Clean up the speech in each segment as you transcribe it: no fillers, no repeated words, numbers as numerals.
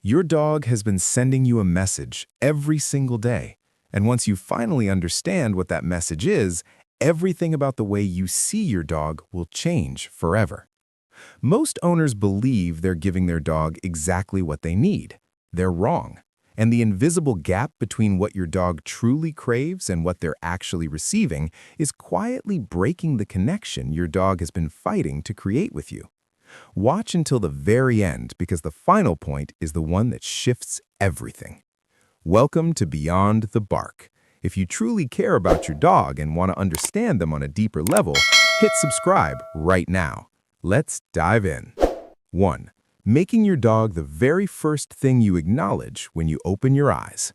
Your dog has been sending you a message every single day, and once you finally understand what that message is, everything about the way you see your dog will change forever. Most owners believe they're giving their dog exactly what they need. They're wrong. And the invisible gap between what your dog truly craves and what they're actually receiving is quietly breaking the connection your dog has been fighting to create with you. Watch until the very end because the final point is the one that shifts everything. Welcome to Beyond the Bark. If you truly care about your dog and want to understand them on a deeper level, hit subscribe right now. Let's dive in. 1. Making your dog the very first thing you acknowledge when you open your eyes.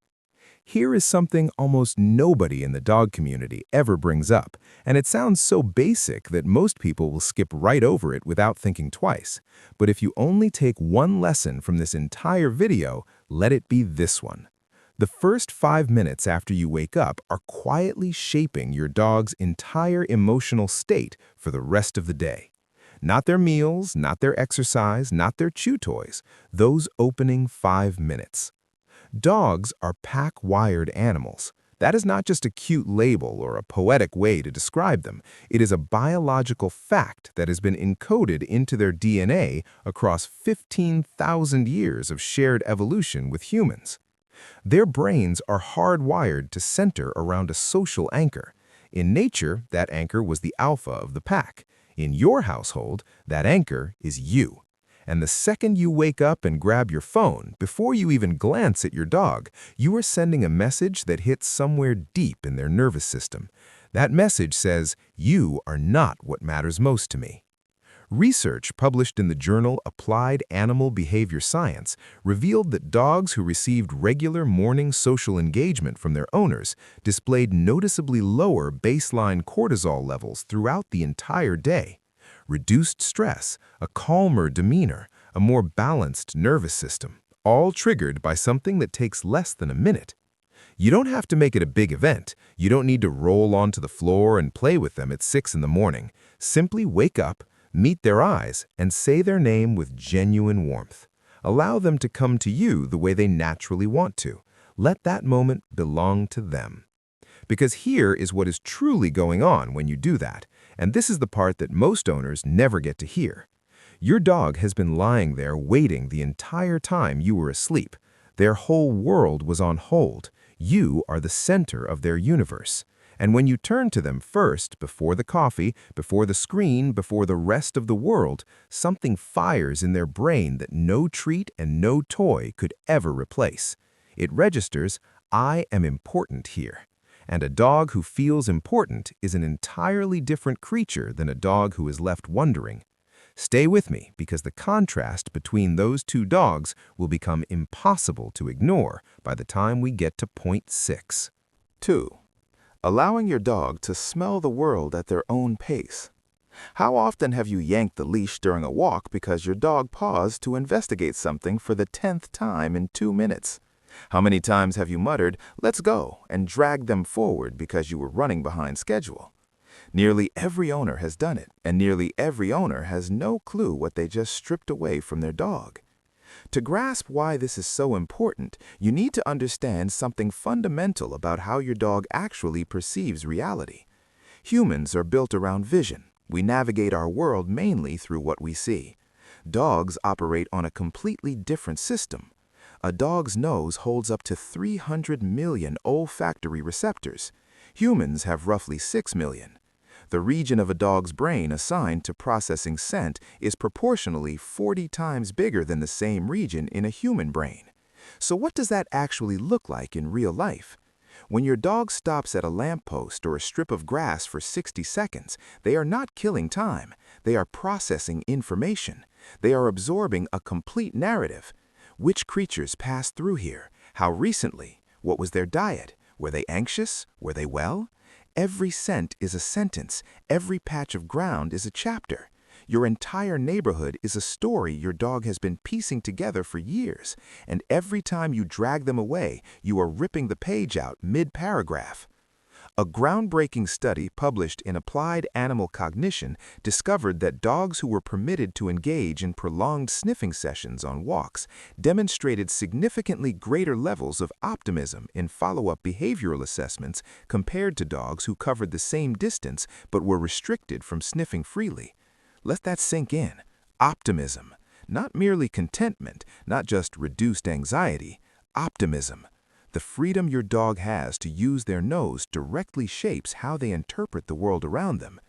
Here is something almost nobody in the dog community ever brings up, and it sounds so basic that most people will skip right over it without thinking twice. But if you only take one lesson from this entire video, let it be this one. The first 5 minutes after you wake up are quietly shaping your dog's entire emotional state for the rest of the day. Not their meals, not their exercise, not their chew toys, those opening 5 minutes. Dogs are pack-wired animals. That is not just a cute label or a poetic way to describe them. It is a biological fact that has been encoded into their DNA across 15,000 years of shared evolution with humans. Their brains are hardwired to center around a social anchor. In nature, that anchor was the alpha of the pack. In your household, that anchor is you. And the second you wake up and grab your phone, before you even glance at your dog, you are sending a message that hits somewhere deep in their nervous system. That message says, "You are not what matters most to me." Research published in the journal Applied Animal Behavior Science revealed that dogs who received regular morning social engagement from their owners displayed noticeably lower baseline cortisol levels throughout the entire day. Reduced stress, a calmer demeanor, a more balanced nervous system, all triggered by something that takes less than a minute. You don't have to make it a big event. You don't need to roll onto the floor and play with them at 6 in the morning. Simply wake up, meet their eyes, and say their name with genuine warmth. Allow them to come to you the way they naturally want to. Let that moment belong to them. Because here is what is truly going on when you do that, and this is the part that most owners never get to hear. Your dog has been lying there waiting the entire time you were asleep. Their whole world was on hold. You are the center of their universe. And when you turn to them first, before the coffee, before the screen, before the rest of the world, something fires in their brain that no treat and no toy could ever replace. It registers, "I am important here." And a dog who feels important is an entirely different creature than a dog who is left wondering. Stay with me because the contrast between those two dogs will become impossible to ignore by the time we get to point 6. 2. Allowing your dog to smell the world at their own pace. How often have you yanked the leash during a walk because your dog paused to investigate something for the 10th time in 2 minutes? How many times have you muttered, "Let's go," and dragged them forward because you were running behind schedule? Nearly every owner has done it, and nearly every owner has no clue what they just stripped away from their dog. To grasp why this is so important, you need to understand something fundamental about how your dog actually perceives reality. Humans are built around vision. We navigate our world mainly through what we see. Dogs operate on a completely different system. A dog's nose holds up to 300 million olfactory receptors. Humans have roughly 6 million. The region of a dog's brain assigned to processing scent is proportionally 40 times bigger than the same region in a human brain. So what does that actually look like in real life? When your dog stops at a lamppost or a strip of grass for 60 seconds, they are not killing time. They are processing information. They are absorbing a complete narrative. Which creatures passed through here? How recently? What was their diet? Were they anxious? Were they well? Every scent is a sentence. Every patch of ground is a chapter. Your entire neighborhood is a story your dog has been piecing together for years. And every time you drag them away, you are ripping the page out mid-paragraph. A groundbreaking study published in Applied Animal Cognition discovered that dogs who were permitted to engage in prolonged sniffing sessions on walks demonstrated significantly greater levels of optimism in follow-up behavioral assessments compared to dogs who covered the same distance but were restricted from sniffing freely. Let that sink in. Optimism. Not merely contentment, not just reduced anxiety. Optimism. The freedom your dog has to use their nose directly shapes how they interpret the world around them.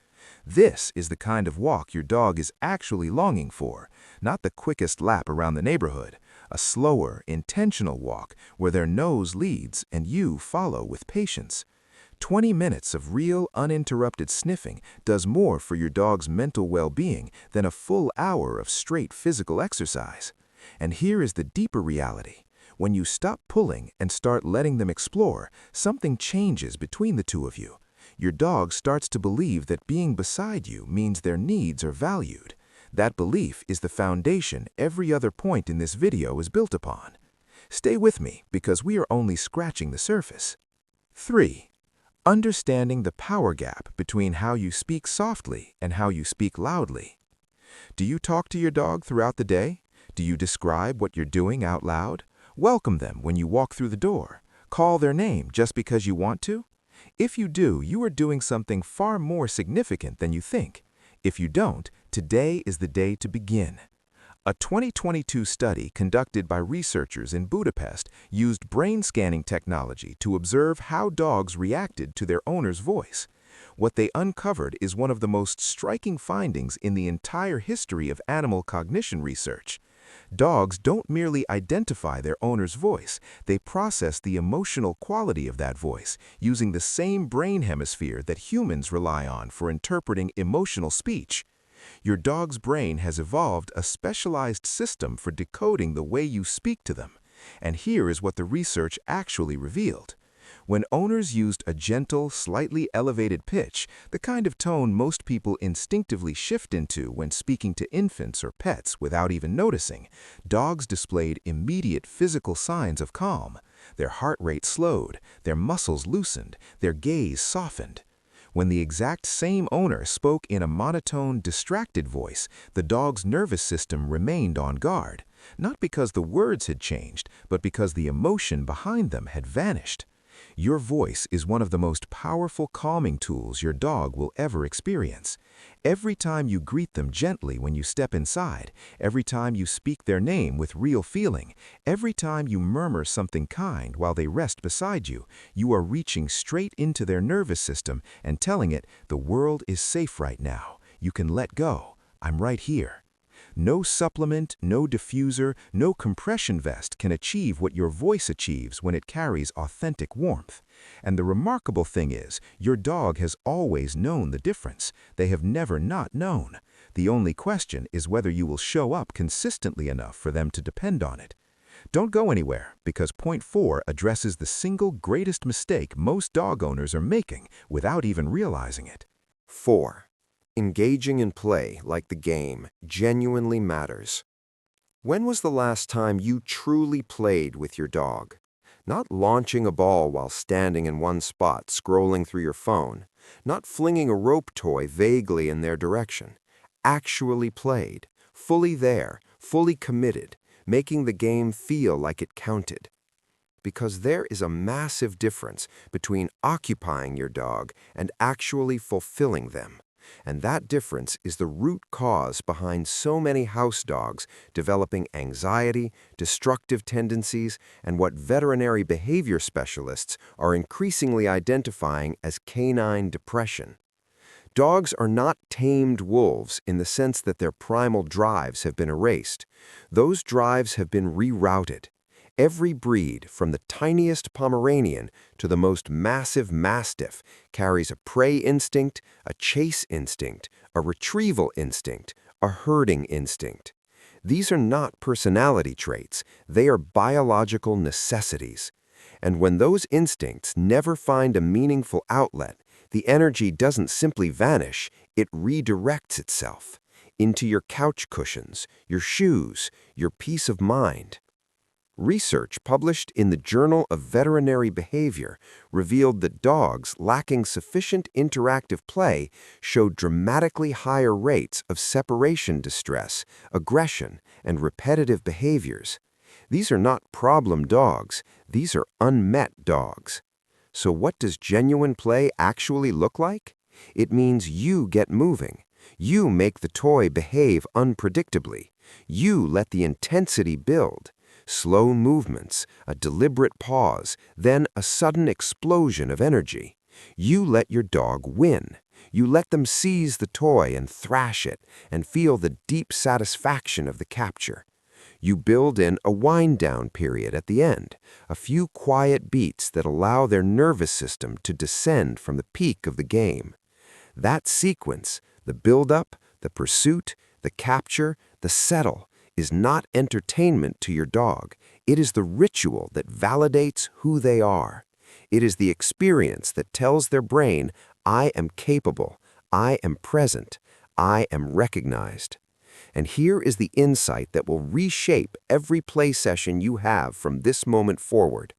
This is the kind of walk your dog is actually longing for, not the quickest lap around the neighborhood, a slower, intentional walk where their nose leads and you follow with patience. 20 minutes of real, uninterrupted sniffing does more for your dog's mental well-being than a full hour of straight physical exercise. And here is the deeper reality. When you stop pulling and start letting them explore, something changes between the two of you. Your dog starts to believe that being beside you means their needs are valued. That belief is the foundation every other point in this video is built upon. Stay with me because we are only scratching the surface. 3. Understanding the power gap between how you speak softly and how you speak loudly. Do you talk to your dog throughout the day? Do you describe what you're doing out loud? Welcome them when you walk through the door. Call their name just because you want to? If you do, you are doing something far more significant than you think. If you don't, today is the day to begin. A 2022 study conducted by researchers in Budapest used brain scanning technology to observe how dogs reacted to their owner's voice. What they uncovered is one of the most striking findings in the entire history of animal cognition research. Dogs don't merely identify their owner's voice, they process the emotional quality of that voice using the same brain hemisphere that humans rely on for interpreting emotional speech. Your dog's brain has evolved a specialized system for decoding the way you speak to them. And here is what the research actually revealed. When owners used a gentle, slightly elevated pitch, the kind of tone most people instinctively shift into when speaking to infants or pets without even noticing, dogs displayed immediate physical signs of calm. Their heart rate slowed, their muscles loosened, their gaze softened. When the exact same owner spoke in a monotone, distracted voice, the dog's nervous system remained on guard, not because the words had changed, but because the emotion behind them had vanished. Your voice is one of the most powerful calming tools your dog will ever experience. Every time you greet them gently when you step inside, every time you speak their name with real feeling, every time you murmur something kind while they rest beside you, you are reaching straight into their nervous system and telling it, the world is safe right now. You can let go. I'm right here. No supplement, no diffuser, no compression vest can achieve what your voice achieves when it carries authentic warmth. And the remarkable thing is, your dog has always known the difference. They have never not known. The only question is whether you will show up consistently enough for them to depend on it. Don't go anywhere, because point 4 addresses the single greatest mistake most dog owners are making without even realizing it. 4. Engaging in play like the game genuinely matters. When was the last time you truly played with your dog? Not launching a ball while standing in one spot scrolling through your phone, not flinging a rope toy vaguely in their direction. Actually played, fully there, fully committed, making the game feel like it counted. Because there is a massive difference between occupying your dog and actually fulfilling them. And that difference is the root cause behind so many house dogs developing anxiety, destructive tendencies, and what veterinary behavior specialists are increasingly identifying as canine depression. Dogs are not tamed wolves in the sense that their primal drives have been erased. Those drives have been rerouted. Every breed, from the tiniest Pomeranian to the most massive Mastiff, carries a prey instinct, a chase instinct, a retrieval instinct, a herding instinct. These are not personality traits, they are biological necessities. And when those instincts never find a meaningful outlet, the energy doesn't simply vanish, it redirects itself into your couch cushions, your shoes, your peace of mind. Research published in the Journal of Veterinary Behavior revealed that dogs lacking sufficient interactive play showed dramatically higher rates of separation distress, aggression, and repetitive behaviors. These are not problem dogs, these are unmet dogs. So what does genuine play actually look like? It means you get moving. You make the toy behave unpredictably. You let the intensity build. Slow movements, a deliberate pause, then a sudden explosion of energy. You let your dog win. You let them seize the toy and thrash it and feel the deep satisfaction of the capture. You build in a wind-down period at the end, a few quiet beats that allow their nervous system to descend from the peak of the game. That sequence, the build-up, the pursuit, the capture, the settle, is not entertainment to your dog. It is the ritual that validates who they are. It is the experience that tells their brain, I am capable, I am present, I am recognized. And here is the insight that will reshape every play session you have from this moment forward.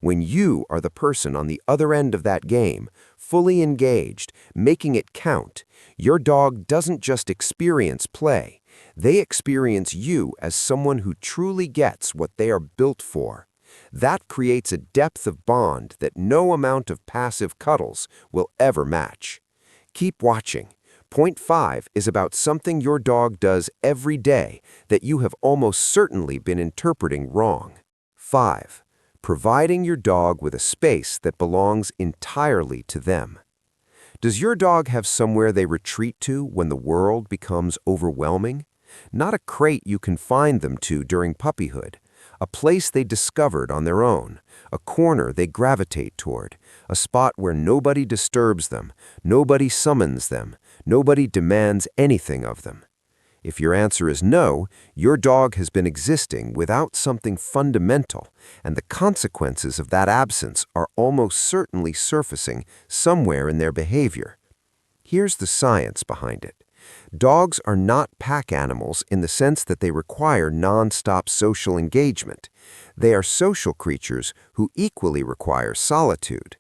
When you are the person on the other end of that game, fully engaged, making it count, your dog doesn't just experience play. They experience you as someone who truly gets what they are built for. That creates a depth of bond that no amount of passive cuddles will ever match. Keep watching. Point 5 is about something your dog does every day that you have almost certainly been interpreting wrong. 5. Providing your dog with a space that belongs entirely to them. Does your dog have somewhere they retreat to when the world becomes overwhelming? Not a crate you confine them to during puppyhood, a place they discovered on their own, a corner they gravitate toward, a spot where nobody disturbs them, nobody summons them, nobody demands anything of them. If your answer is no, your dog has been existing without something fundamental, and the consequences of that absence are almost certainly surfacing somewhere in their behavior. Here's the science behind it. Dogs are not pack animals in the sense that they require non-stop social engagement. They are social creatures who equally require solitude.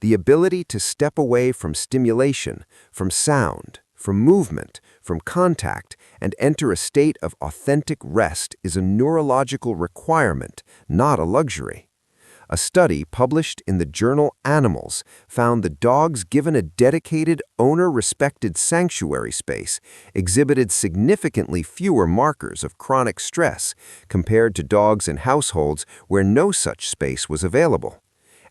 The ability to step away from stimulation, from sound, from movement, from contact, and enter a state of authentic rest is a neurological requirement, not a luxury. A study published in the journal Animals found that dogs given a dedicated, owner-respected sanctuary space exhibited significantly fewer markers of chronic stress compared to dogs in households where no such space was available.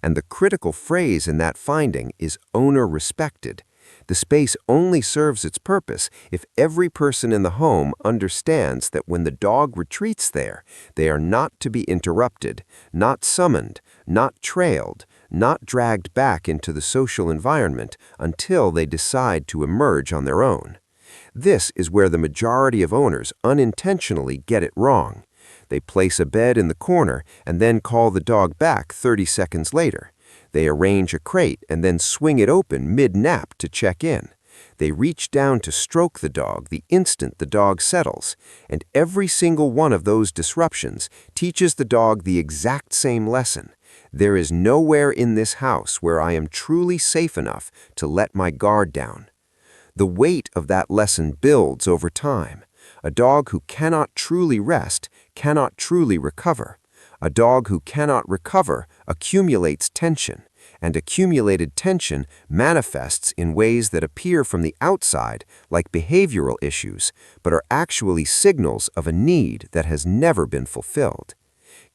And the critical phrase in that finding is owner-respected. The space only serves its purpose if every person in the home understands that when the dog retreats there, they are not to be interrupted, not summoned, not trailed, not dragged back into the social environment until they decide to emerge on their own. This is where the majority of owners unintentionally get it wrong. They place a bed in the corner and then call the dog back 30 seconds later. They arrange a crate and then swing it open mid-nap to check in. They reach down to stroke the dog the instant the dog settles, and every single one of those disruptions teaches the dog the exact same lesson. There is nowhere in this house where I am truly safe enough to let my guard down. The weight of that lesson builds over time. A dog who cannot truly rest cannot truly recover. A dog who cannot recover accumulates tension, and accumulated tension manifests in ways that appear from the outside like behavioral issues, but are actually signals of a need that has never been fulfilled.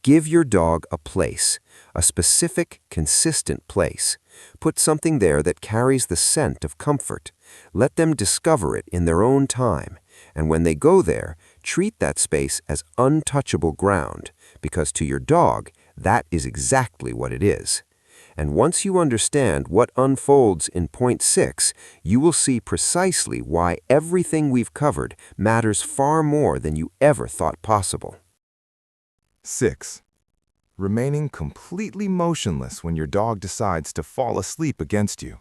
Give your dog a place, a specific, consistent place. Put something there that carries the scent of comfort. Let them discover it in their own time, and when they go there, treat that space as untouchable ground, because to your dog, that is exactly what it is. And once you understand what unfolds in point 6, you will see precisely why everything we've covered matters far more than you ever thought possible. 6. Remaining completely motionless when your dog decides to fall asleep against you.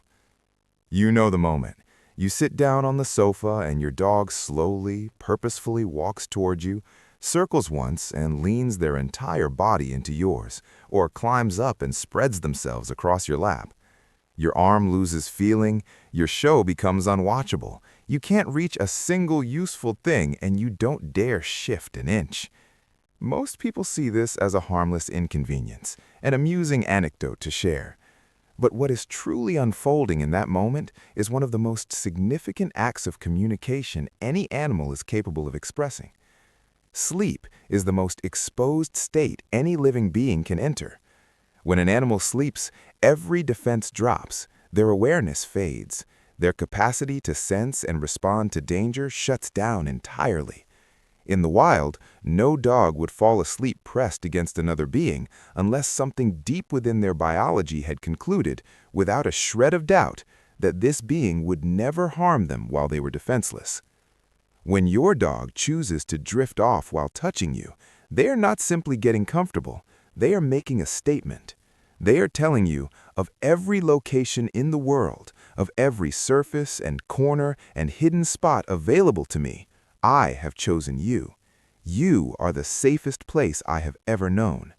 You know the moment. You sit down on the sofa and your dog slowly, purposefully walks toward you, circles once and leans their entire body into yours, or climbs up and spreads themselves across your lap. Your arm loses feeling, your show becomes unwatchable. You can't reach a single useful thing and you don't dare shift an inch. Most people see this as a harmless inconvenience, an amusing anecdote to share. But what is truly unfolding in that moment is one of the most significant acts of communication any animal is capable of expressing. Sleep is the most exposed state any living being can enter. When an animal sleeps, every defense drops, their awareness fades, their capacity to sense and respond to danger shuts down entirely. In the wild, no dog would fall asleep pressed against another being unless something deep within their biology had concluded, without a shred of doubt, that this being would never harm them while they were defenseless. When your dog chooses to drift off while touching you, they are not simply getting comfortable, they are making a statement. They are telling you, of every location in the world, of every surface and corner and hidden spot available to me, I have chosen you. You are the safest place I have ever known.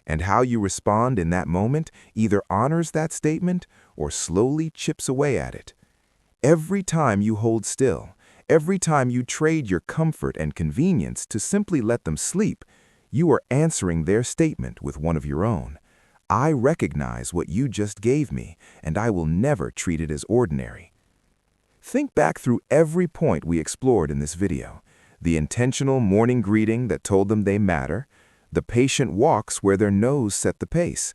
And how you respond in that moment either honors that statement or slowly chips away at it. Every time you hold still, every time you trade your comfort and convenience to simply let them sleep, you are answering their statement with one of your own. I recognize what you just gave me, and I will never treat it as ordinary. Think back through every point we explored in this video. The intentional morning greeting that told them they matter, the patient walks where their nose set the pace,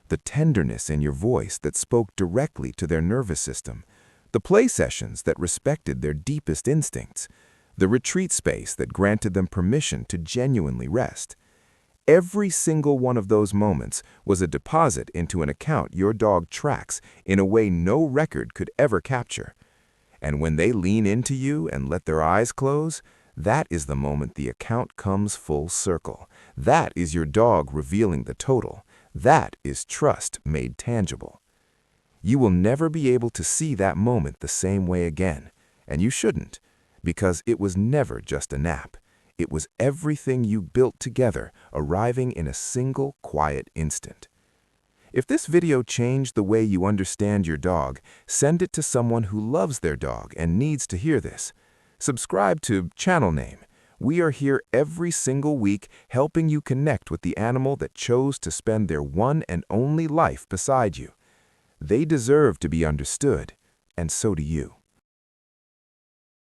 the tenderness in your voice that spoke directly to their nervous system, the play sessions that respected their deepest instincts, the retreat space that granted them permission to genuinely rest. Every single one of those moments was a deposit into an account your dog tracks in a way no record could ever capture. And when they lean into you and let their eyes close, that is the moment the account comes full circle. That is your dog revealing the total. That is trust made tangible. You will never be able to see that moment the same way again, and you shouldn't, because it was never just a nap. It was everything you built together, arriving in a single quiet instant. If this video changed the way you understand your dog, send it to someone who loves their dog and needs to hear this. Subscribe to Channel Name. We are here every single week helping you connect with the animal that chose to spend their one and only life beside you. They deserve to be understood, and so do you.